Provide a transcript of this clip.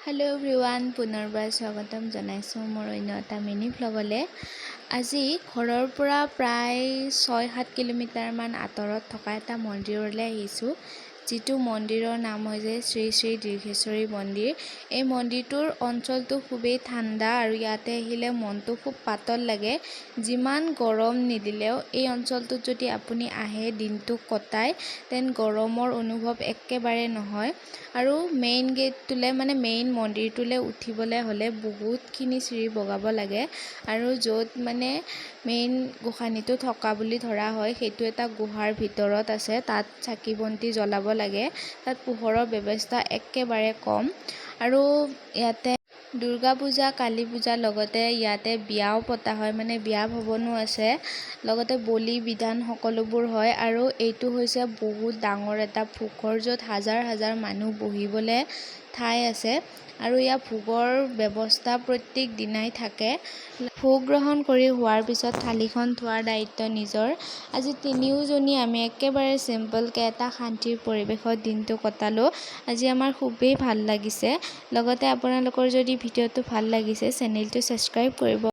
Hello' everyone, পুনৰবাৰ স্বাগতম জনাইছোঁ মোৰ অন্য এটা মিনি ভ্লগলৈ। আজি ঘৰৰ পৰা প্ৰায় 6-7 কিলোমিটাৰমান আঁতৰত থকা এটা মন্দিৰলৈ আহিছোঁ, যিটো মন্দিৰৰ নাম হৈছে শ্ৰী শ্ৰী দীৰ্ঘেশ্বৰী মন্দিৰ। এই মন্দিৰটোৰ অঞ্চলটো খুবেই ঠাণ্ডা আৰু ইয়াতে আহিলে মনটো খুব পাতল লাগে। যিমান গৰম নিদিলেও এই অঞ্চলটোত যদি আপুনি আহে দিনটো কটায়, তেন গৰমৰ অনুভৱ একেবাৰে নহয়। আৰু মেইন গেটটোলৈ মেইন মন্দিৰটোলৈ উঠিবলৈ হ'লে বহুতখিনি চিৰি বগাব লাগে। আৰু য'ত মেইন গোসাঁনীটো থকা বুলি ধৰা হয়, সেইটো এটা গুহাৰ ভিতৰত আছে। তাত চাকি বন্তি জ্বলাব লাগে। তাত পোহৰৰ ব্যৱস্থা একেবাৰে কম। আৰু ইয়াতে দুৰ্গা পূজা, কালী পূজাৰ লগতে ইয়াতে বিয়াও পতা হয়, বিয়া ভৱনো আছে, লগতে বলি বিধান সকলোবোৰ হয়। আৰু এইটো হৈছে বহুত ডাঙৰ এটা ভোগঘৰ, য'ত হাজাৰ হাজাৰ মানুহ বহিবলৈ ঠাই আছে। আৰু ইয়াৰ ভোগৰ ব্যৱস্থা প্ৰত্যেক দিনাই থাকে। ভোগ গ্ৰহণ কৰি হোৱাৰ পিছত থালিখন থোৱাৰ দায়িত্ব নিজৰ। আজি তিনিওজনী আমি একেবাৰে চিম্পলকৈ এটা শান্তিৰ পৰিৱেশত দিনটো কটালোঁ। আজি আমাৰ খুবেই ভাল লাগিছে। লগতে আপোনালোকৰ যদি ভিডিঅ'টো ভাল লাগিছে, চেনেলটো ছাবস্ক্ৰাইব কৰিব।